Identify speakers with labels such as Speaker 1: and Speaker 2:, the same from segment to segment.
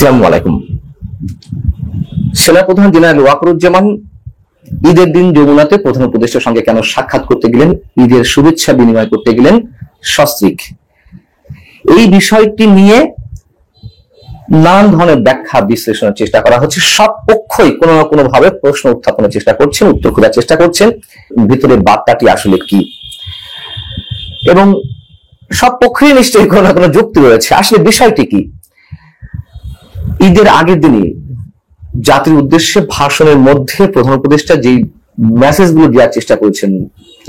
Speaker 1: আসসালামু আলাইকুম। সেনাপ্রধান জেনারেল ওয়াকারুজ্জামান ঈদের দিন যমুনাতে প্রধান উপদেষ্টার সঙ্গে কেন সাক্ষাৎ করতে গেলেন, ঈদের শুভেচ্ছা বিনিময় করতে গেলেন সস্ত্রীক, এই বিষয়টি নিয়ে নানান ধরনের ব্যাখ্যা বিশ্লেষণের চেষ্টা করা হচ্ছে। সব পক্ষই কোনো না কোনো ভাবে প্রশ্ন উত্থাপনের চেষ্টা করছেন, উত্তর খোঁজার চেষ্টা করছেন ভিতরের বার্তাটি আসলে কি, এবং সব পক্ষই নিশ্চয়ই কোনো না কোনো যুক্তি রয়েছে। আসলে বিষয়টি কি? ঈদের আগের দিনই জাতির উদ্দেশ্যে ভাষণের মধ্যে প্রধান উপদেষ্টা যেই মেসেজগুলো দেওয়ার চেষ্টা করেছেন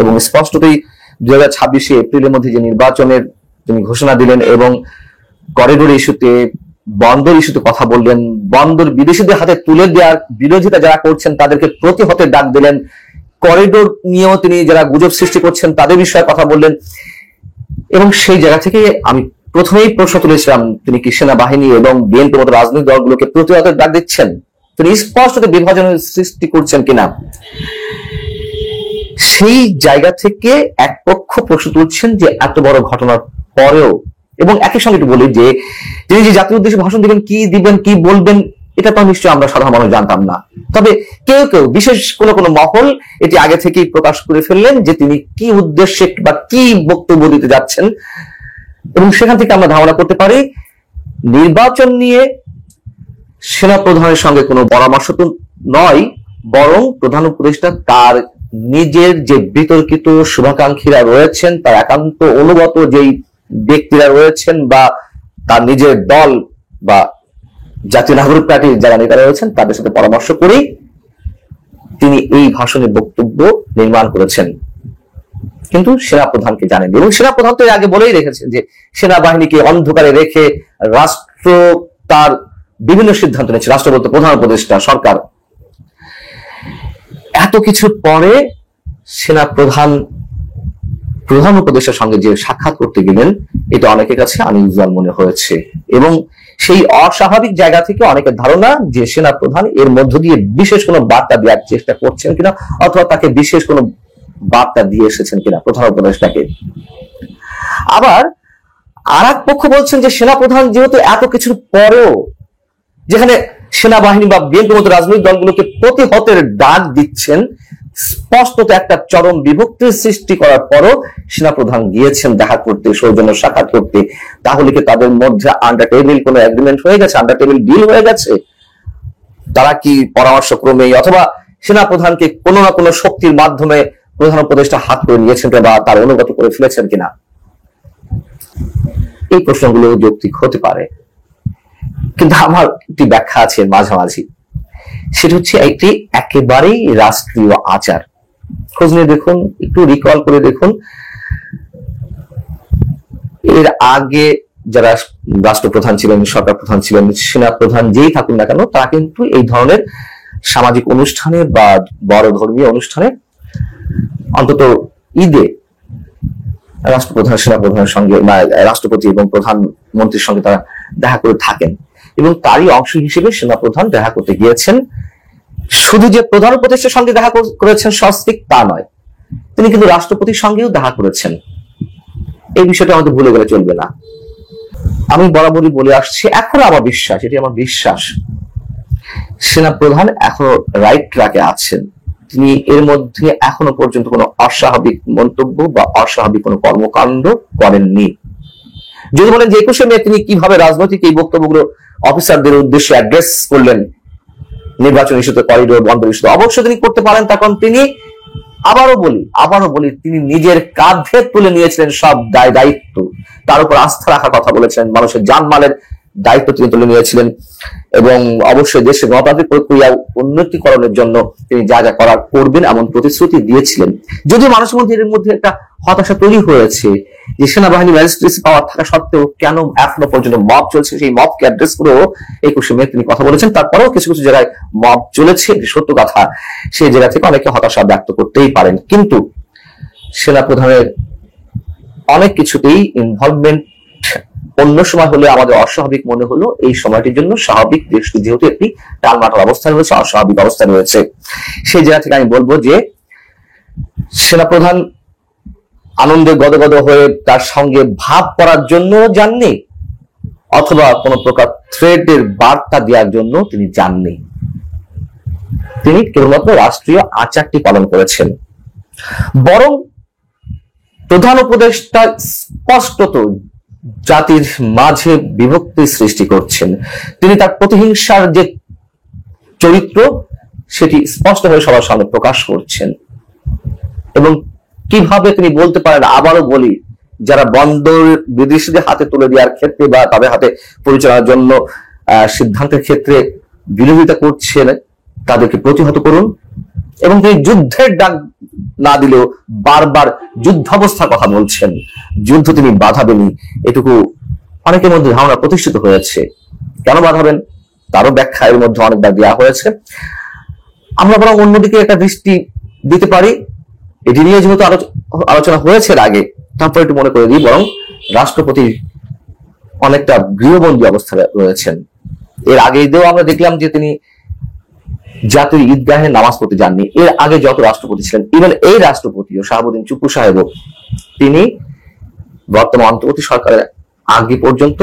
Speaker 1: এবং স্পষ্টতই 2026 এপ্রিলের মধ্যে যে নির্বাচনের তিনি ঘোষণা দিলেন এবং করিডোর ইস্যুতে, বন্দর ইস্যুতে কথা বললেন, বন্দর বিদেশিদের হাতে তুলে দেওয়ার বিরোধিতা যারা করছেন তাদেরকে প্রতিহতের ডাক দিলেন, করিডোর নিয়েও তিনি যারা গুজব সৃষ্টি করছেন তাদের বিষয়ে কথা বললেন। এবং সেই জায়গা থেকে আমি প্রথমেই প্রশ্ন তুলেছিলাম, তিনি কি সেনাবাহিনী এবং বিএনপির মতো রাজনৈতিক দলগুলোকে প্রতিহতের ডাক দিচ্ছেন? তিনি স্পষ্ট বিভাজনের সৃষ্টি করছেন কিনা? সেই জায়গা থেকে এক পক্ষ প্রশ্ন তুলছেন যে এত বড় ঘটনার পরেও, এবং একই সঙ্গে একটু বলি যে তিনি যে জাতির উদ্দেশ্যে ভাষণ দিবেন, কি দিবেন, কি বলবেন, এটা তো নিশ্চয়ই আমরা সাধারণ মানুষ জানতাম না। তবে কেউ কেউ, বিশেষ কোনো কোনো মহল এটি আগে থেকেই প্রকাশ করে ফেললেন যে তিনি কি উদ্দেশ্যে বা কি বক্তব্য দিতে যাচ্ছেন, এবং সেখান থেকে আমরা ধারণা করতে পারি নির্বাচন নিয়ে সেনাপ্রধানের সঙ্গে কোনো পরামর্শ তো নয়, বরং প্রধান উপদেষ্টা তার নিজের যে বিতর্কিত শুভাকাঙ্ক্ষীরা রয়েছেন, তার একান্ত অনুগত যেই ব্যক্তিরা রয়েছেন বা তার নিজের দল বা জাতীয় নাগরিক পার্টির যারা নেতা রয়েছেন তাদের সাথে পরামর্শ করেই তিনি এই ভাষণের বক্তব্য নির্মাণ করেছেন, কিন্তু সেনাপ্রধানকে জানেন। এবং সেনাপ্রধান তো আগে বলেই রেখেছেন যে সেনাবাহিনীকে অন্ধকারে রেখে রাষ্ট্র তার বিভিন্ন সিদ্ধান্ত নিচ্ছে, রাষ্ট্র বলতে প্রধান উপদেষ্টা, সরকার। এত কিছুর পরে সেনাপ্রধান প্রধান উপদেষ্টার সঙ্গে যে সাক্ষাৎ করতে গেলেন, এটা অনেকের কাছে আনইউজুয়াল মনে হয়েছে, এবং সেই অস্বাভাবিক জায়গা থেকে অনেকের ধারণা যে সেনাপ্রধান এর মধ্য দিয়ে বিশেষ কোনো বার্তা দেওয়ার চেষ্টা করছেন কিনা, অথবা তাকে বিশেষ কোনো বার্তা দিয়ে এসেছেন কিনা প্রধান উপদেষ্টাকে। আবার আর এক পক্ষ বলছেন যে সেনাপ্রধান যেহেতু এত কিছুর পরেও, যেখানে সেনাবাহিনী বা বিএনপির মতো রাজনৈতিক দলগুলোকে প্রতিহতের ডাক দিচ্ছেন, স্পষ্টত একটা চরম বিভক্তির সৃষ্টি করার পরও সেনাপ্রধান গিয়েছেন দেখা করতে, সৌজন্য সাক্ষাৎ করতে, তাহলে কি তাদের মধ্যে আন্ডার টেবিল কোনো এগ্রিমেন্ট হয়ে গেছে, আন্ডার টেবিল ডিল হয়ে গেছে? তারা কি পরামর্শক্রমে অথবা সেনাপ্রধানকে কোনো না কোনো শক্তির মাধ্যমে প্রধান উপদেষ্টা হাত করে নিয়েছেন বা তার অনুগত করে ফেলেছেন কিনা? এই প্রশ্নগুলো যৌক্তিক হতে পারে, কিন্তু আমার একটি ব্যাখ্যা আছে মাঝামাঝি। সেটা হচ্ছে একটি একেবারেই রাষ্ট্রীয় আচার। খোঁজ নিয়ে দেখুন, একটু রিকল করে দেখুন, এর আগে যারা রাষ্ট্রপ্রধান ছিলেন, সরকার প্রধান ছিলেন, সেনাপ্রধান যেই থাকুন না কেন, তারা কিন্তু এই ধরনের সামাজিক অনুষ্ঠানে বা বড় ধর্মীয় অনুষ্ঠানে, অন্তত ঈদে রাষ্ট্রপ্রধান সেনাপ্রধানের সঙ্গে বা রাষ্ট্রপতি এবং প্রধানমন্ত্রীর সঙ্গে তারা দেখা করে থাকেন, এবং তারই অংশ হিসেবে সেনাপ্রধান দেখা করতে গিয়েছেন। শুধু যে প্রধান উপদেষ্টার সঙ্গে দেখা করেছেন সস্ত্রীক তা নয়, তিনি কিন্তু রাষ্ট্রপতির সঙ্গেও দেখা করেছেন। এই বিষয়টা আমাদের ভুলে গেলে চলবে না। আমি বরাবরই বলে আসছি, এখন আমার বিশ্বাস, এটি আমার বিশ্বাস, সেনাপ্রধান এখনো রাইট ট্র্যাকে আছেন। তিনি এর মধ্যে এখনো পর্যন্ত কোনো অস্বাভাবিক মন্তব্য বা অস্বাভাবিক কোনো কর্মকাণ্ড করেননি। যদি বলেন যে 21শে মে তিনি কিভাবে রাজনৈতিক এই বক্তব্যগুলো অফিসারদের উদ্দেশ্যে অ্যাড্রেস করলেন, নির্বাচন ইস্যুতে, করিডোর, বন্দর ইস্যুতে, অবশ্যই তিনি করতে পারেন। তখন তিনি আবারও বলি তিনি নিজের কাঁধে তুলে নিয়েছিলেন সব দায়িত্ব, তার উপর আস্থা রাখার কথা বলেছেন, মানুষের জানমালের দায়িত্ব তিনি তুলে নিয়েছিলেন, এবং অবশ্যই দেশের গণতান্ত্রিক প্রক্রিয়া উন্নতিকরণের জন্য তিনি যা যা করার করবেন এমন প্রতিশ্রুতি দিয়েছিলেন। যদিও মানুষের মধ্যে এর মধ্যে একটা হতাশা তৈরি হয়েছে যে সেনাবাহিনী ম্যাজিস্ট্রেসি পাওয়ার থাকা সত্ত্বেও কেন এখনো পর্যন্ত মব চলছে। সেই মবকে অ্যাড্রেস করেও 21শে মে তিনি কথা বলেছেন। তারপরেও কিছু কিছু জায়গায় মব চলেছে, সত্য কথা, সেই জায়গা থেকে অনেকে হতাশা ব্যক্ত করতেই পারেন, কিন্তু সেনাপ্রধানের অনেক কিছুতেই ইনভলভমেন্ট অন্য সময় হলে আমাদের অস্বাভাবিক মনে হলো, এই সময়টির জন্য স্বাভাবিক। দেশটি যেহেতু একটি টালমাটাল অবস্থায় রয়েছে, অস্বাভাবিক অবস্থায় রয়েছে, সেই জায়গা থেকে আমি বলবো যে সেনাপ্রধান আনন্দে গদগদ হয়ে তার সঙ্গে ভাব করার জন্য যাননি, অথবা কোনো প্রকার থ্রেটের বার্তা দেওয়ার জন্য তিনি যাননি। তিনি কেবলমাত্র রাষ্ট্রীয় আচারটি পালন করেছেন। বরং প্রধান উপদেষ্টা স্পষ্টত জাতির মাঝে বিভক্তি সৃষ্টি করছেন। তিনি তার প্রতিহিংসার যে চরিত্র সেটি স্পষ্টভাবে সবার সামনে প্রকাশ করছেন। এবং কিভাবে তিনি বলতে পারেন, আবারও বলি, যারা বন্দর বিদেশিদের হাতে তুলে দেওয়ার ক্ষেত্রে বা তাদের হাতে পরিচালনার জন্য সিদ্ধান্তের ক্ষেত্রে বিরোধিতা করছেন, তাদেরকে প্রতিহত করুন। এবং তিনি যুদ্ধের ডাক না দিলেও বারবার যুদ্ধাবস্থার কথা বলছেন, যুদ্ধ তিনি বাধাবেনি, এটুকু অনেকের মধ্যে ধারণা প্রতিষ্ঠিত হয়েছে। কেন বাধাবেন তারও ব্যাখ্যা এর মধ্যে অনেকবার দেওয়া হয়েছে। আমরা বরং অন্যদিকে একটা দৃষ্টি দিতে পারি। এটি নিয়ে যেহেতু আলোচনা হয়েছে আগে, তারপর একটু মনে করে দিই, বরং রাষ্ট্রপতি অনেকটা গৃহবন্দী অবস্থায় রয়েছেন। এর আগে আমরা দেখলাম যে তিনি জাতীয় ঈদগাহে নামাজ পড়তে যাননি। এর আগে যত রাষ্ট্রপতি ছিলেন, ইভেন এই রাষ্ট্রপতিও শাহাবুদ্দিন চুপ্পু সাহেবও, তিনি বর্তমান অন্তর্বর্তী সরকারের আগে পর্যন্ত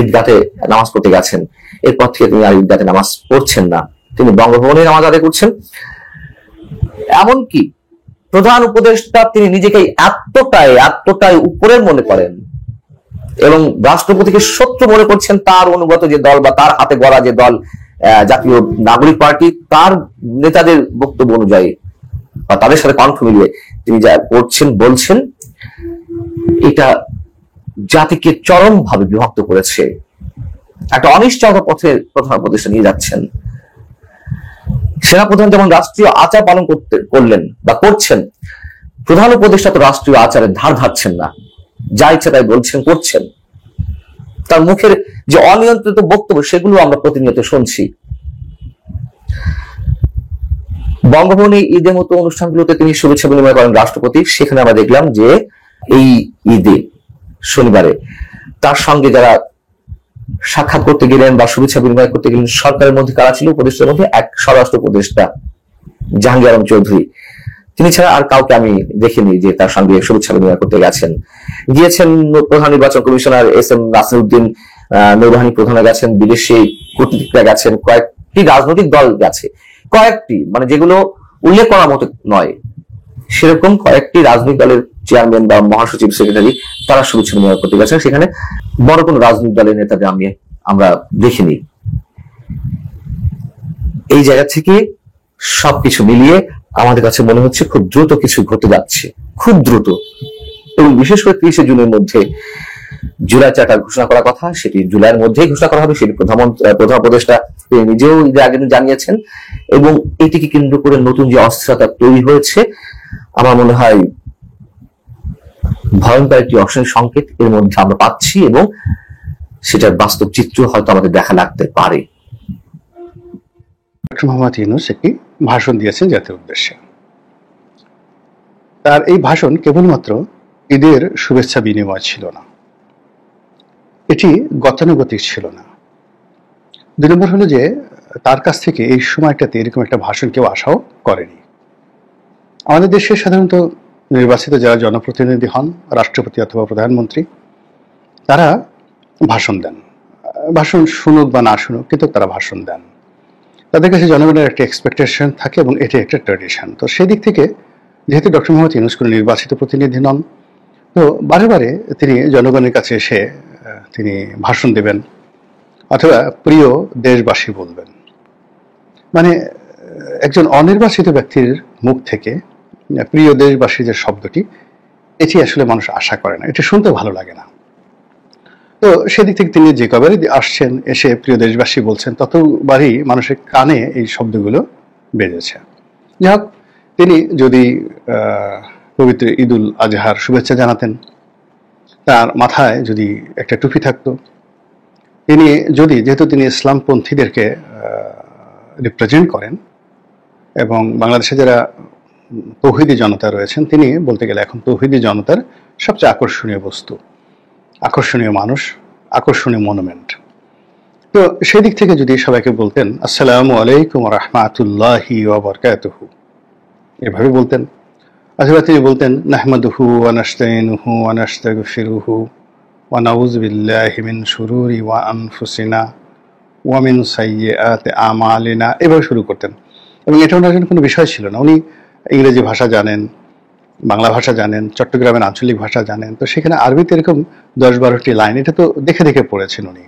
Speaker 1: ঈদগাহে নামাজ পড়তে গেছেন। এরপর থেকে তিনি আর ঈদগাহে নামাজ পড়ছেন না, তিনি বঙ্গভবনে নামাজ আদায় করছেন। এমনকি প্রধান উপদেষ্টা তিনি নিজেকে এতটাই উপরের মনে করেন এবং রাষ্ট্রপতিকে শত্রু মনে করছেন। তার অনুগত যে দল বা তার হাতে গড়া যে দল জাতীয় নাগরিক পার্টি, তার নেতাদের বক্তব্য অনুযায়ী বা তাদের সাথে কণ্ঠ মিলিয়ে তিনি যা করছেন বলছেন, এটা জাতিকে চরমভাবে বিভক্ত করেছে। একটা অনিশ্চয়তা পথে প্রধান উপদেষ্টা নিয়ে যাচ্ছেন। সেনাপ্রধান যেমন রাষ্ট্রীয় আচার পালন করলেন বা করছেন, প্রধান উপদেষ্টা তো রাষ্ট্রীয় আচারের ধার ধারছেন না, যা ইচ্ছা তাই বলছেন, করছেন। তার মুখের যে অনিয়ন্ত্রিত বক্তব্য, সেগুলো আমরা প্রতিনিয়ত শুনছি। বঙ্গভবনে ঈদের মতো অনুষ্ঠানগুলোতে তিনি শুভেচ্ছা বিনিময় করেন রাষ্ট্রপতি। সেখানে আমরা দেখলাম যে এই ঈদে শনিবারে তার সঙ্গে যারা সাক্ষাৎ করতে গেলেন বা শুভেচ্ছা বিনিময় করতে গেলেন, সরকারের মধ্যে কারা ছিল? উপদেষ্টার মধ্যে এক স্বরাষ্ট্র উপদেষ্টা জাহাঙ্গীর আলম চৌধুরী, তিনি ছাড়া আর কাউকে আমি দেখিনি যে তার সঙ্গে শুভেচ্ছা বিনিময় করতে গিয়েছেন। প্রধান নির্বাচন কমিশনার এস এম নাসিরউদ্দিন, নৌবাহিনী প্রধান গেছেন, বিদেশি কূটনীতিকরা গেছেন, কয়েকটি রাজনৈতিক দল গেছে, কয়েকটি মানে যেগুলো উল্লেখ করার মতো নয় সেরকম কয়েকটি রাজনৈতিক দলের চেয়ারম্যান বা মহাসচিব, সেক্রেটারি, তারা শুভেচ্ছা বিনিময় করতে গেছেন। সেখানে বড় কোনো রাজনৈতিক দলের নেতাদের আমরা দেখিনি। এই জায়গা থেকে সবকিছু মিলিয়ে আমাদের কাছে মনে হচ্ছে খুব দ্রুত কিছু ঘটে যাচ্ছে, খুব দ্রুত। এবং বিশেষ করে 30 জুনের মধ্যে জুলাই চার্টার ঘোষণা করার কথা, সেটি জুলাইয়ের মধ্যেই ঘোষণা করা হবে, সেটি প্রধান উপদেষ্টা তিনি নিজেও ঈদের আগে জানিয়েছেন। এবং এটিকে কেন্দ্র করে নতুন যে অস্থিরতা তৈরি হয়েছে, আমার মনে হয় ভয়ঙ্কর একটি অশনি সংকেত এর মধ্যে আমরা পাচ্ছি এবং সেটার বাস্তব চিত্র হয়তো আমাদের দেখা লাগতে পারে।
Speaker 2: ডক্টর মোহাম্মদ ইউনূস একটি ভাষণ দিয়েছেন জাতির উদ্দেশ্যে। তার এই ভাষণ কেবলমাত্র ঈদের শুভেচ্ছা বিনিময় ছিল না, এটি গতানুগতিক ছিল না। 2 নম্বর হলো যে তার কাছ থেকে এই সময়টাতে এরকম একটা ভাষণ কেউ আশাও করেনি। আমাদের দেশে সাধারণত নির্বাচিত যারা জনপ্রতিনিধি হন, রাষ্ট্রপতি অথবা প্রধানমন্ত্রী, তারা ভাষণ দেন। ভাষণ শুনুক বা না শুনুক, কিন্তু তারা ভাষণ দেন। তাদের কাছে জনগণের একটা এক্সপেকটেশন থাকে এবং এটি একটা ট্র্যাডিশন। তো সেই দিক থেকে যেহেতু ডক্টর মোহাম্মদ ইউনূস কোনো নির্বাচিত প্রতিনিধি নন, তো বারে বারে তিনি জনগণের কাছে এসে তিনি ভাষণ দেবেন অথবা প্রিয় দেশবাসী বলবেন। মানে একজন অনির্বাচিত ব্যক্তির মুখ থেকে প্রিয় দেশবাসী যে শব্দটি, এটি আসলে মানুষ আশা করে না, এটি শুনতে ভালো লাগে না। তো সেদিক থেকে তিনি যে কবারই আসছেন, এসে প্রিয় দেশবাসী বলছেন, ততবারই মানুষের কানে এই শব্দগুলো বেজেছে। যাই হোক, তিনি যদি পবিত্র ঈদুল আজহার শুভেচ্ছা জানাতেন, তার মাথায় যদি একটা টুপি থাকতো, তিনি যদি, যেহেতু তিনি ইসলামপন্থীদেরকে রিপ্রেজেন্ট করেন এবং বাংলাদেশে যারা তৌহিদি জনতা রয়েছেন, তিনি বলতে গেলে এখন তৌহিদি জনতার সবচেয়ে আকর্ষণীয় বস্তু, আকর্ষণীয় মানুষ, আকর্ষণীয় মনুমেন্ট। তো সেদিক থেকে যদি সবাইকে বলতেন আসসালামু আলাইকুম ওয়া রাহমাতুল্লাহি ওয়া বারাকাতুহু, এভাবে বলতেন। অথবা তিনি বলতেন নাহমাদুহু ওয়া নাস্তাইনুহু ওয়া নাস্তাগফিরুহু ওয়া নাউযু বিল্লাহি মিন শুরুরি ওয়া আনফুসিনা ওয়া মিন সাইয়্যাতি আমালিনা, এভাবে শুরু করতেন। এবং এটা ওনার জন্য কোনো বিষয় ছিল না। উনি ইংরেজি ভাষা জানেন, বাংলা ভাষা জানেন, চট্টগ্রামের আঞ্চলিক ভাষা জানেন, তো সেখানে আরবিতে এরকম 10-12টি লাইন এটা তো দেখে দেখে পড়েছেন উনি।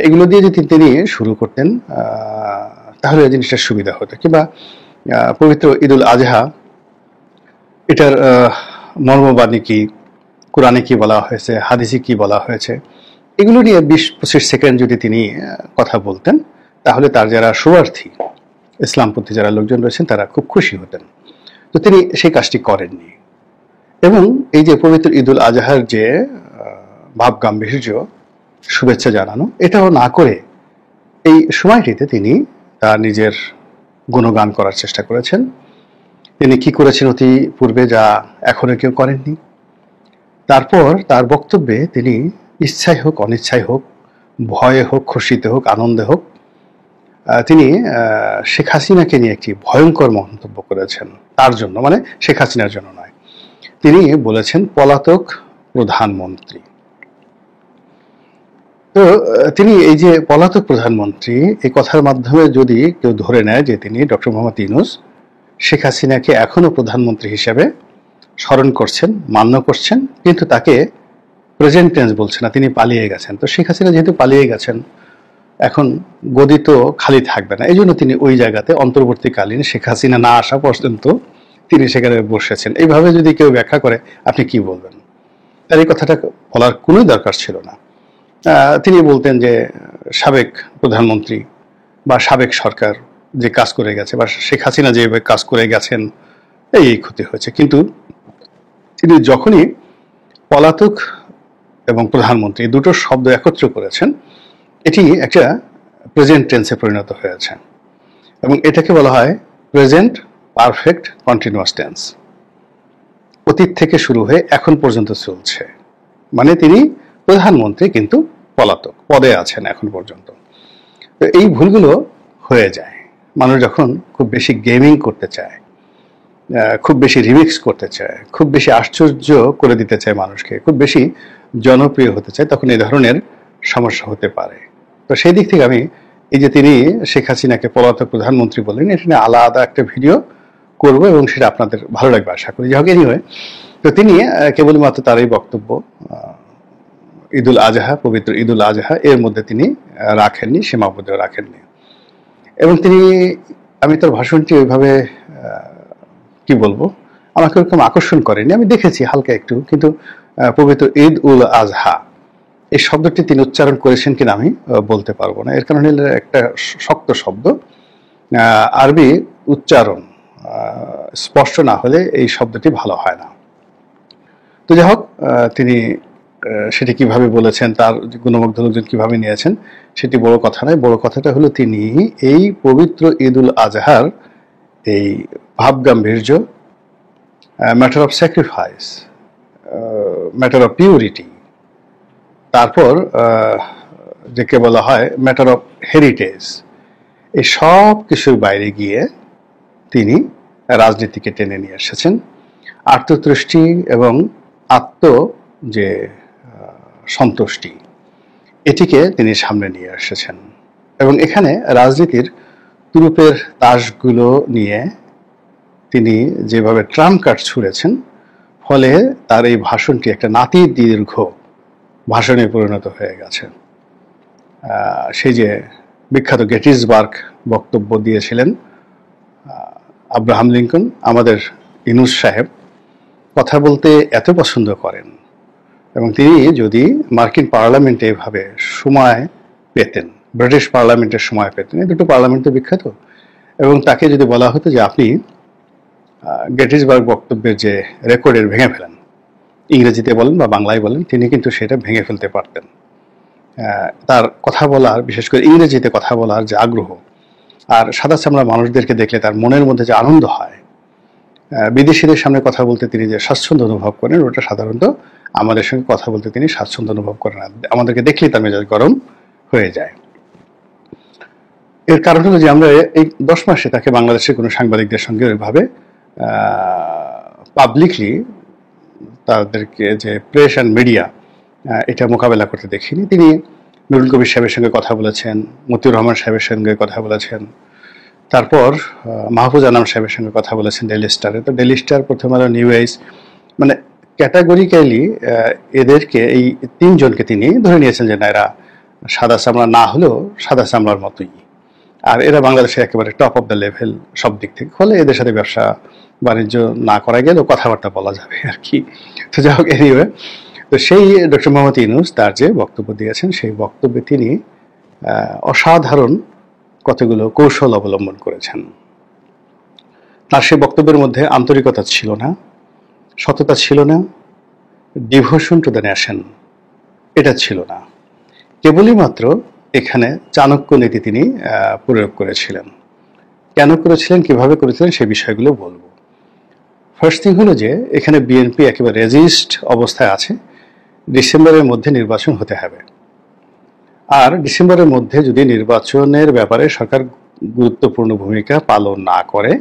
Speaker 2: এগুলো দিয়ে যদি তিনি শুরু করতেন তাহলে এই জিনিসটা সুবিধা হতো। কিংবা পবিত্র ঈদুল আজহা, এটার মর্মবাণী কি, কোরআনে কি বলা হয়েছে, হাদিসে কি বলা হয়েছে, এগুলো নিয়ে 20-25 সেকেন্ড যদি তিনি কথা বলতেন, তাহলে তার যারা শুভার্থী, ইসলামপন্থী যারা লোকজন রয়েছেন, তারা খুব খুশি হতেন। তো তিনি সেই কাজটি করেননি। এবং এই যে পবিত্র ঈদুল আজহার যে ভাব গাম্ভীর্য, শুভেচ্ছা জানানো, এটাও না করে এই সময়টিতে তিনি তার নিজের গুণগান করার চেষ্টা করেছেন। তিনি কি করেছেন অতি পূর্বে, যা এখনো কেউ করেননি। তারপর তার বক্তব্যে তিনি ইচ্ছাই হোক অনিচ্ছাই হোক, ভয়ে হোক খুশিতে হোক আনন্দে হোক, তিনি শেখ হাসিনাকে নিয়ে একটি ভয়ঙ্কর মন্তব্য করেছেন। তার জন্য, মানে শেখ হাসিনার জন্য নয়। তিনি বলেছেন পলাতক প্রধানমন্ত্রী। তো তিনি এই যে পলাতক প্রধানমন্ত্রী, এই কথার মাধ্যমে যদি কেউ ধরে নেয় যে তিনি ডক্টর মোহাম্মদ ইউনূস শেখ হাসিনাকে এখনো প্রধানমন্ত্রী হিসেবে স্মরণ করছেন, মান্য করছেন, কিন্তু তাকে প্রেজেন্ট টেন্স বলছে না, তিনি পালিয়ে গেছেন। তো শেখ হাসিনা যেহেতু পালিয়ে গেছেন, এখন গদি তো খালি থাকবে না, এই জন্য তিনি ওই জায়গাতে অন্তর্বর্তীকালীন শেখ হাসিনা না আসা পর্যন্ত তিনি সেখানে বসেছেন। এইভাবে যদি কেউ ব্যাখ্যা করে, আপনি কি বলবেন? তার এই কথাটা বলার কোনো দরকার ছিল না। তিনি বলতেন যে সাবেক প্রধানমন্ত্রী বা সাবেক সরকার যে কাজ করে গেছে, বা শেখ হাসিনা যেভাবে কাজ করে গেছেন, এই ক্ষতি হয়েছে। কিন্তু তিনি যখনই পলাতক এবং প্রধানমন্ত্রী দুটো শব্দ একত্র করেছেন, এটি একটা প্রেজেন্ট টেন্সে পরিণত হয়েছে, এবং এটাকে বলা হয় প্রেজেন্ট পারফেক্ট কন্টিনিউয়াস টেন্স। অতীত থেকে শুরু হয়ে এখন পর্যন্ত চলছে, মানে তিনি প্রধানমন্ত্রী কিন্তু পলাতক পদে আছেন এখন পর্যন্ত। তো এই ভুলগুলো হয়ে যায় মানুষ যখন খুব বেশি গেমিং করতে চায়, খুব বেশি রিমিক্স করতে চায়, খুব বেশি আশ্চর্য করে দিতে চায় মানুষকে, খুব বেশি জনপ্রিয় হতে চায়, তখন এই ধরনের সমস্যা হতে পারে। তো সেই দিক থেকে আমি এই যে তিনি শেখ হাসিনাকে পলাতক প্রধানমন্ত্রী বললেন, এটা নিয়ে আলাদা একটা ভিডিও করব এবং সেটা আপনাদের ভালো লাগবে আশা করি। যাই হোক, এনিওয়ে, তো তিনি কেবলমাত্র তার এই বক্তব্য ঈদুল আজহা, পবিত্র ঈদুল আজহা, এর মধ্যে তিনি রাখেননি, সীমাবদ্ধ রাখেননি। এবং তিনি, আমি তার ভাষণটি ওইভাবে কি বলবো, আমাকে ওরকম আকর্ষণ করেনি। আমি দেখেছি হালকা একটু, কিন্তু পবিত্র ঈদ উল আজহা এই শব্দটি তিনি উচ্চারণ করেছেন কিনা আমি বলতে পারবো না। এর কারণে একটা শক্ত শব্দ, আরবি উচ্চারণ স্পষ্ট না হলে এই শব্দটি ভালো হয় না। তো যাই হোক, তিনি সেটি কিভাবে বলেছেন, তার গুণমুগ্ধ লোকজন কিভাবে নিয়েছেন, সেটি বড় কথা নয়। বড় কথাটা হলো তিনি এই পবিত্র ঈদুল আজহার এই ভাব গাম্ভীর্য, matter of sacrifice, matter of purity, তারপর যাকে বলা হয় ম্যাটার অফ হেরিটেজ, এই সব কিছুর বাইরে গিয়ে তিনি রাজনীতিকে টেনে নিয়ে এসেছেন। আত্মতৃষ্টি এবং আত্ম যে সন্তুষ্টি, এটিকে তিনি সামনে নিয়ে এসেছেন। এবং এখানে রাজনীতির তুরুপের তাসগুলো নিয়ে তিনি যেভাবে ট্রাম্প কার্ড ছুঁড়েছেন, ফলে তার এই ভাষণটি একটা নাতি দীর্ঘ ভাষণে পরিণত হয়ে গেছে। সেই যে বিখ্যাত গেটিসবার্গ বক্তব্য দিয়েছিলেন আব্রাহাম লিঙ্কন, আমাদের ইউনূস সাহেব কথা বলতে এত পছন্দ করেন, এবং তিনি যদি মার্কিন পার্লামেন্টে এভাবে সময় পেতেন, ব্রিটিশ পার্লামেন্টের সময় পেতেন, এই দুটো পার্লামেন্ট তো বিখ্যাত, এবং তাকে যদি বলা হতো যে আপনি গেটিসবার্গ বক্তব্যের যে রেকর্ডের ভেঙে ফেলেন, ইংরেজিতে বলেন বা বাংলায় বলেন, তিনি কিন্তু সেটা ভেঙে ফেলতে পারতেন। তার কথা বলার, বিশেষ করে ইংরেজিতে কথা বলার যে আগ্রহ, আর সাদা চামড়া মানুষদেরকে দেখলে তার মনের মধ্যে যে আনন্দ হয়, বিদেশিদের সামনে কথা বলতে তিনি যে স্বাচ্ছন্দ্য অনুভব করেন, ওটা সাধারণত আমাদের সঙ্গে কথা বলতে তিনি স্বাচ্ছন্দ্য অনুভব করেন না। আমাদেরকে দেখলেই তার মেজাজ গরম হয়ে যায়। এর কারণ হলো যে আমরা এই 10 মাসে তাকে বাংলাদেশের কোনো সাংবাদিকদের সঙ্গে ওইভাবে পাবলিকলি তাদেরকে যে প্রেস অ্যান্ড মিডিয়া এটা মোকাবেলা করতে দেখিনি। তিনি নুরুল কবির সাহেবের সঙ্গে কথা বলেছেন, মতিউর রহমান সাহেবের সঙ্গে কথা বলেছেন, তারপর মাহফুজ আনাম সাহেবের সঙ্গে কথা বলেছেন ডেইলি স্টারে। তো ডেইলি স্টার, প্রথম আলো, নিউ এজ, মানে ক্যাটাগরিক্যালি এদেরকে, এই তিনজনকে তিনি ধরে নিয়েছেন যে না, এরা সাদা চামড়া না হলেও সাদা চামড়ার মতোই, আর এরা বাংলাদেশের একেবারে টপ অফ দ্য লেভেল সব দিক থেকে, ফলে এদের সাথে ব্যবসা বাণিজ্য না করা গেলেও কথাবার্তা বলা যাবে আর কি। তো যাই হোক, এনিওয়ে, তো সেই ডক্টর মোহাম্মদ ইউনূস তার যে বক্তব্য দিয়েছেন, সেই বক্তব্যে তিনি অসাধারণ কতগুলো কৌশল অবলম্বন করেছেন। তার সেই বক্তব্যের মধ্যে আন্তরিকতা ছিল না, সততা ছিল না, ডিভোশন টু দ্য নেশন এটা ছিল না। কেবলই মাত্র এখানে চাণক্য নীতি তিনি প্রয়োগ করেছিলেন। কেন করেছিলেন, কিভাবে করেছিলেন, সে বিষয়গুলো বলবো। ফার্স্ট থিং হলো যে এখানে বিএনপি একেবারে রেজিস্ট অবস্থায় আছে, ডিসেম্বরের মধ্যে নির্বাচন হতে হবে। আর ডিসেম্বরের মধ্যে যদি নির্বাচনের ব্যাপারে সরকার গুরুত্বপূর্ণ ভূমিকা পালন না করে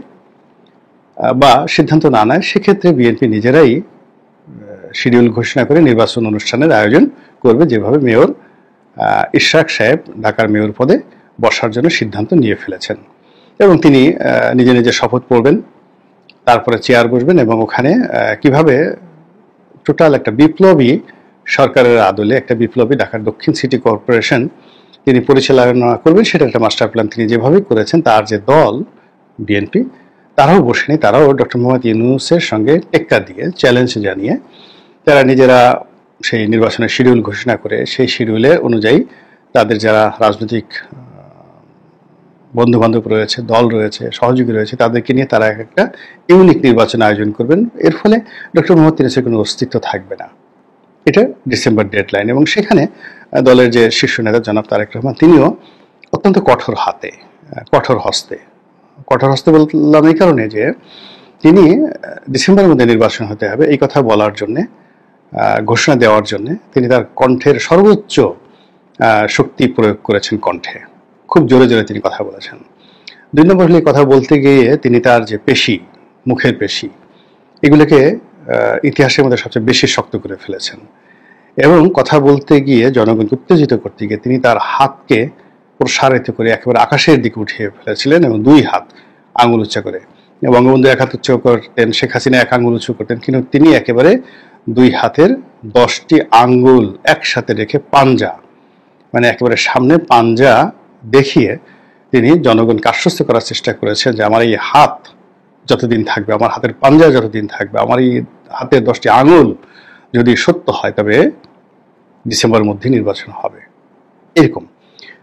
Speaker 2: বা সিদ্ধান্ত না নেয়, সেক্ষেত্রে বিএনপি নিজেরাই শিডিউল ঘোষণা করে নির্বাচন অনুষ্ঠানের আয়োজন করবে, যেভাবে মেয়র ইশরাক সাহেব ঢাকার মেয়র পদে বসার জন্য সিদ্ধান্ত নিয়ে ফেলেছেন। এবং তিনি নিজে নিজে শপথ পড়বেন, তারপরে চেয়ার বসবেন এবং ওখানে কিভাবে টোটাল একটা বিপ্লবী সরকারের আদলে একটা বিপ্লবী ঢাকার দক্ষিণ সিটি কর্পোরেশন তিনি পরিচালনা করবেন, সেটা একটা মাস্টার প্ল্যান তিনি যেভাবে করেছেন। তার যে দল বিএনপি, তারাও বসেনি, তারাও ডক্টর মোহাম্মদ ইউনূসের সঙ্গে টেক্কা দিয়ে, চ্যালেঞ্জ জানিয়ে তারা নিজেরা সেই নির্বাচনের শিডিউল ঘোষণা করে সেই শিডিউলের অনুযায়ী তাদের যারা রাজনৈতিক বন্ধু বান্ধব রয়েছে, দল রয়েছে, সহযোগী রয়েছে, তাদেরকে নিয়ে তারা একটা ইউনিক নির্বাচন আয়োজন করবেন। এর ফলে ডক্টর মোহাম্মদ ইউনূসের কোনো অস্তিত্ব থাকবে না। এটা ডিসেম্বর ডেডলাইন। এবং সেখানে দলের যে শীর্ষ নেতা জনাব তারেক রহমান, তিনিও অত্যন্ত কঠোর হস্তে বললাম এই কারণে যে তিনি ডিসেম্বরের মধ্যে নির্বাচন হতে হবে এই কথা বলার জন্যে, ঘোষণা দেওয়ার জন্য তিনি তার কণ্ঠের সর্বোচ্চ শক্তি প্রয়োগ করেছেন। কণ্ঠে খুব জোরে জোরে তিনি কথা বলেছেন। 2 নম্বর হলে কথা বলতে গিয়ে তিনি তার যে পেশি, মুখের পেশি, এগুলোকে ইতিহাসের মধ্যে সবচেয়ে বেশি শক্ত করে ফেলেছেন। এবং কথা বলতে গিয়ে, জনগণকে উত্তেজিত করতে গিয়ে তিনি তার হাতকে প্রসারিত করে একেবারে আকাশের দিকে উঠিয়ে ফেলেছিলেন এবং 2 হাত আঙুল উঁচা করে। বঙ্গবন্ধু 1 হাত উঁচু করতেন, শেখ হাসিনা 1 আঙুল উঁচু করতেন, কিন্তু তিনি একেবারে 2 হাতের 10টি আঙ্গুল একসাথে রেখে পাঞ্জা, মানে একেবারে সামনে পাঞ্জা দেখিয়ে তিনি জনগণকে আশ্বস্ত করার চেষ্টা করেছেন যে আমার এই হাত যতদিন থাকবে, আমার হাতের পাঞ্জা যতদিন থাকবে, আমার এই হাতের 10টি আঙুল যদি সত্য হয়, তবে ডিসেম্বরের মধ্যে নির্বাচন হবে, এরকম।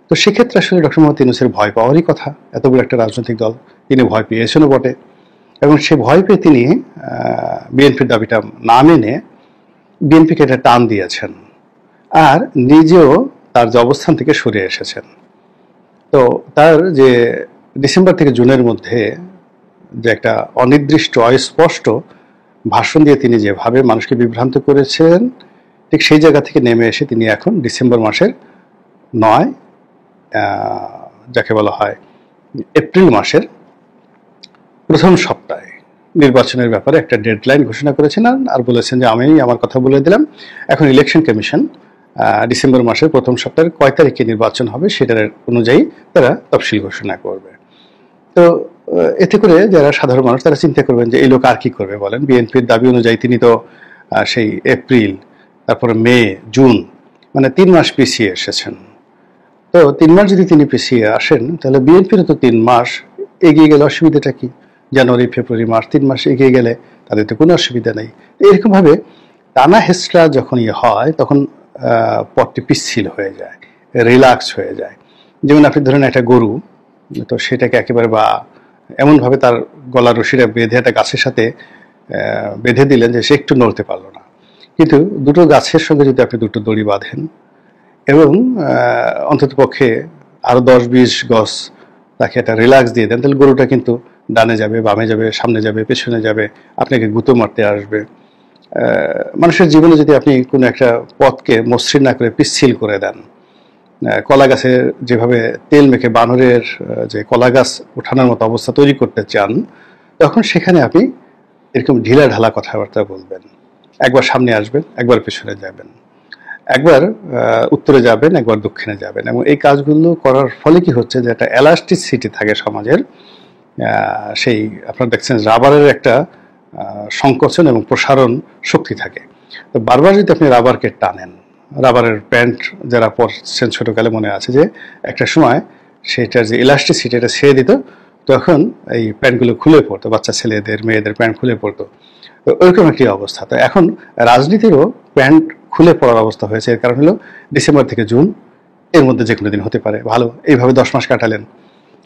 Speaker 2: তো সেক্ষেত্রে আসলে ডক্টর মোহাম্মদ ইউনূসের ভয় পাওয়ারই কথা। এত বড় একটা রাজনৈতিক দল, তিনি ভয় পেয়েছেনও বটে। এবং সে ভয় পেয়ে তিনি বিএনপির দাবিটা না মেনে বিএনপিকে এটা টান দিয়েছেন, আর নিজেও তার যে অবস্থান থেকে সরে এসেছেন। তো তার যে ডিসেম্বর থেকে জুনের মধ্যে যে একটা অনির্দিষ্ট, অস্পষ্ট ভাষণ দিয়ে তিনি যেভাবে মানুষকে বিভ্রান্ত করেছেন, ঠিক সেই জায়গা থেকে নেমে এসে তিনি এখন ডিসেম্বর মাসের 9, যাকে বলা হয় এপ্রিল মাসের প্রথম সপ্তাহে নির্বাচনের ব্যাপারে একটা ডেডলাইন ঘোষণা করেছেন। আর বলেছেন যে আমি আমার কথা বলে দিলাম, এখন ইলেকশন কমিশন ডিসেম্বর মাসের প্রথম সপ্তাহের কয় তারিখে নির্বাচন হবে সেটার অনুযায়ী তারা তফসিল ঘোষণা করবে। তো এতে করে যারা সাধারণ মানুষ, তারা চিন্তা করবেন যে এই লোক আর কি করবে বলেন। বিএনপির দাবি অনুযায়ী তিনি তো সেই এপ্রিল, তারপরে মে, জুন, মানে 3 মাস পিছিয়ে এসেছেন। তো 3 মাস যদি তিনি পিছিয়ে আসেন, তাহলে বিএনপিরও তো 3 মাস এগিয়ে গেলে অসুবিধাটা কি? জানুয়ারি, ফেব্রুয়ারি, মার্চ 3 মাস এগিয়ে গেলে তাদের তো কোনো অসুবিধা নেই। এরকমভাবে টানা হেসরা যখন হয়, তখন পথটি পিচ্ছিল হয়ে যায়, রিল্যাক্স হয়ে যায়। যেমন আপনি ধরেন একটা গরু, তো সেটাকে একেবারে বা এমনভাবে তার গলার রশিটা বেঁধে একটা গাছের সাথে বেঁধে দিলেন যে সে একটু নড়তে পারলো না। কিন্তু দুটো গাছের সঙ্গে যদি আপনি দুটো দড়ি বাঁধেন এবং অন্তত পক্ষে আরো 10-20 গজ তাকে একটা রিল্যাক্স দিয়ে দেন, তাহলে গরুটা কিন্তু ডানে যাবে, বামে যাবে, সামনে যাবে, পেছনে যাবে, আপনাকে গুঁতো মারতে আসবে। মানুষের জীবনে যদি আপনি কোনো একটা পথকে মসৃণ না করে পিচ্ছিল করে দেন, কলা গাছে যেভাবে তেল মেখে বানরের যে কলা গাছ ওঠানোর মতো অবস্থা তৈরি করতে চান, তখন সেখানে আপনি এরকম ঢিলা ঢালা কথাবার্তা বলবেন। একবার সামনে আসবেন, একবার পেছনে যাবেন। একবার উত্তরে যাবেন, একবার দক্ষিণে যাবেন, এবং এই কাজগুলো করার ফলে কি হচ্ছে যে একটা এলাস্টিসিটি থাকে সমাজের। সেই আপনারা দেখছেন রাবারের একটা সংকোচন এবং প্রসারণ শক্তি থাকে। তো বারবার যদি আপনি রাবারকে টানেন, রাবারের প্যান্ট যারা পরছেন ছোটকালে মনে আছে যে একটা সময় সেটার যে ইলাস্টিসিটি এটা ছেড়ে দিত, তখন এই প্যান্টগুলো খুলে পড়তো, বাচ্চা ছেলেদের মেয়েদের প্যান্ট খুলে পড়তো। তো ওইরকম একটি অবস্থা। তো এখন রাজনীতিরও প্যান্ট খুলে পড়ার অবস্থা হয়েছে। এর কারণ হলো ডিসেম্বর থেকে জুন এর মধ্যে যে কোনো দিন হতে পারে। ভালো, এইভাবে 10 মাস কাটালেন।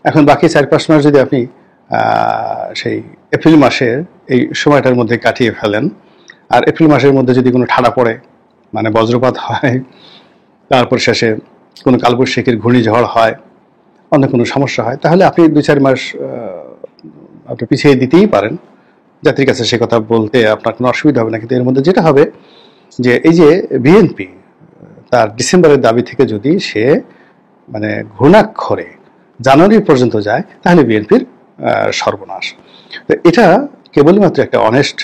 Speaker 2: এখন বাকি 4-5 মাস যদি আপনি সেই এপ্রিল মাসের এই সময়টার মধ্যে কাটিয়ে ফেলেন, আর এপ্রিল মাসের মধ্যে যদি কোনো ঠাডা পড়ে, মানে বজ্রপাত হয়, তারপর শেষে কোনো কালবৈশাখীর ঘূর্ণিঝড় হয়, অন্য কোনো সমস্যা হয়, তাহলে আপনি 2-4 মাস আপনি পিছিয়ে দিতেই পারেন। জাতির কাছে সে কথা বলতে আপনার কোনো অসুবিধা হবে না। কিন্তু এর মধ্যে যেটা হবে যে এই যে বিএনপি তার ডিসেম্বরের দাবি থেকে যদি সে মানে ঘূর্ণাক্ষরে জানুয়ারি পর্যন্ত যায়, তাহলে বিএনপির সর্বনাশ। তো এটা কেবলমাত্র একটা অনেস্ট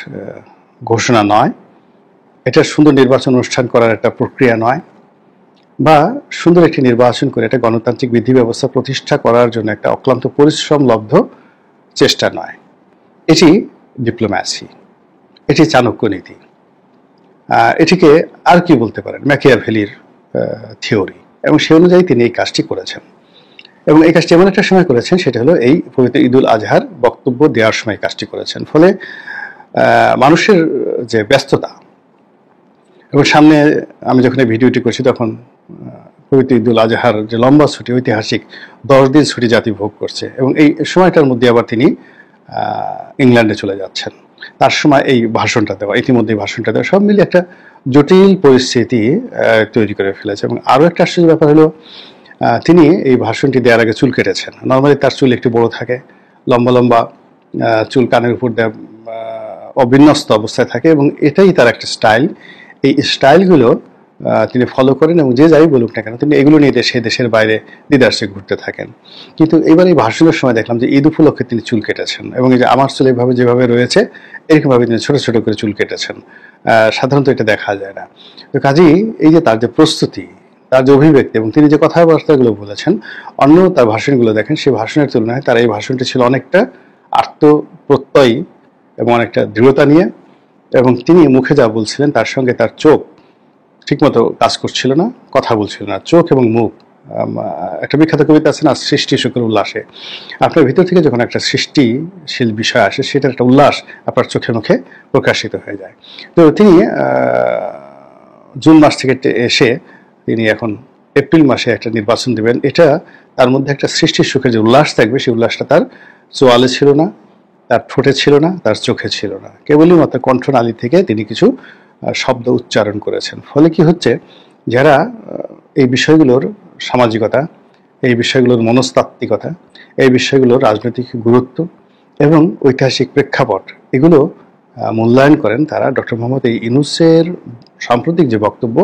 Speaker 2: ঘোষণা নয়, এটা সুন্দর নির্বাচন অনুষ্ঠান করার একটা প্রক্রিয়া নয়, বা সুন্দর একটি নির্বাচন করে একটা গণতান্ত্রিক বিধি ব্যবস্থা প্রতিষ্ঠা করার জন্য একটা অক্লান্ত পরিশ্রম লব্ধ চেষ্টা নয়। এটি ডিপ্লোম্যাসি, এটি চাণক্য নীতি, এটিকে আর কি বলতে পারেন, ম্যাকিয়াভেলির থিওরি। এবং সে অনুযায়ী তিনি এই কাজটি করেছেন, এবং এই কাজটি এমন একটা সময় করেছেন, সেটা হলো এই পবিত্র ঈদুল আজহার বক্তব্য দেওয়ার সময় কাজটি করেছেন। ফলে মানুষের যে ব্যস্ততা, এবং সামনে আমি যখন এই ভিডিওটি করছি তখন পবিত্র ঈদুল আজহার যে লম্বা ছুটি, ঐতিহাসিক 10 দিন ছুটি জাতি ভোগ করছে, এবং এই সময়টার মধ্যে আবার তিনি ইংল্যান্ডে চলে যাচ্ছেন। তার সময় এই ভাষণটা দেওয়া, ইতিমধ্যে ভাষণটা দেওয়া, সব মিলিয়ে একটা জটিল পরিস্থিতি তৈরি করে ফেলেছে। এবং আরও একটা আশ্চর্য ব্যাপার হলো, তিনি এই ভাষণটি দেওয়ার আগে চুল কেটেছেন। নর্মালি তার চুল একটু বড় থাকে, লম্বা লম্বা চুল কানের উপর দেওয়া অবিন্যস্ত অবস্থায় থাকে, এবং এটাই তার একটা স্টাইল। এই স্টাইলগুলো তিনি ফলো করেন, এবং যে যাই বলুক না কেন তিনি এগুলো নিয়ে দেশের বাইরে দিদার্সে ঘুরতে থাকেন। কিন্তু এবার এই ভাষণের সময় দেখলাম যে ঈদ উপলক্ষে তিনি চুল কেটেছেন, এবং এই যে আমার চুল এইভাবে যেভাবে রয়েছে এরকমভাবে তিনি ছোট ছোট করে চুল কেটেছেন। সাধারণত এটা দেখা যায় না। তো কাজেই এই যে তার যে প্রস্তুতি, তার যে অভিব্যক্তি, এবং তিনি যে কথাবার্তাগুলো বলেছেন, অন্য তার ভাষণগুলো দেখেন, সেই ভাষণের তুলনায় তার এই ভাষণটি ছিল অনেকটা আত্মপ্রত্যয়ী এবং অনেকটা দৃঢ়তা নিয়ে। এবং তিনি মুখে যা বলছিলেন তার সঙ্গে তার চোখ ঠিকমতো কাজ করছিল না, কথা বলছিল না। চোখ এবং মুখ, একটা বিখ্যাত কবিতা আছে না, সৃষ্টি সুখের উল্লাসে। আপনার ভিতর থেকে যখন একটা সৃষ্টিশীল বিষয় আসে, সেটার একটা উল্লাস আপনার চোখে মুখে প্রকাশিত হয়ে যায়। তো তিনি জুন মাস থেকে এসে তিনি এখন এপ্রিল মাসে একটা নির্বাচন দেবেন। এটা তার মধ্যে একটা সৃষ্টির সুখের যে উল্লাস থাকবে, সেই উল্লাসটা তার চোয়ালে ছিল না, তার ঠোঁটে ছিল না, তার চোখে ছিল না। কেবলই মাত্র কণ্ঠনালী থেকে তিনি কিছু শব্দ উচ্চারণ করেছেন। ফলে কি হচ্ছে, যারা এই বিষয়গুলোর সামাজিকতা, এই বিষয়গুলোর মনস্তাত্ত্বিকতা, এই বিষয়গুলোর রাজনৈতিক গুরুত্ব এবং ঐতিহাসিক প্রেক্ষাপট এগুলো মূল্যায়ন করেন, তারা ডক্টর মোহাম্মদ ইউনূসের সাম্প্রতিক যে বক্তব্য,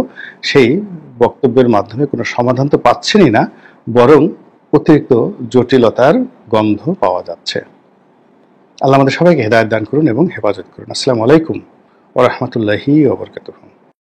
Speaker 2: সেই বক্তব্যের মাধ্যমে কোনো সমাধান তো পাচ্ছেনই না, বরং অতিরিক্ত জটিলতার গন্ধ পাওয়া যাচ্ছে। আল্লাহ আমাদের সবাইকে হেদায়েত দান করুন এবং হেফাজত করুন। আসসালামু আলাইকুম ওয়া রাহমাতুল্লাহি ওয়া বারাকাতুহু।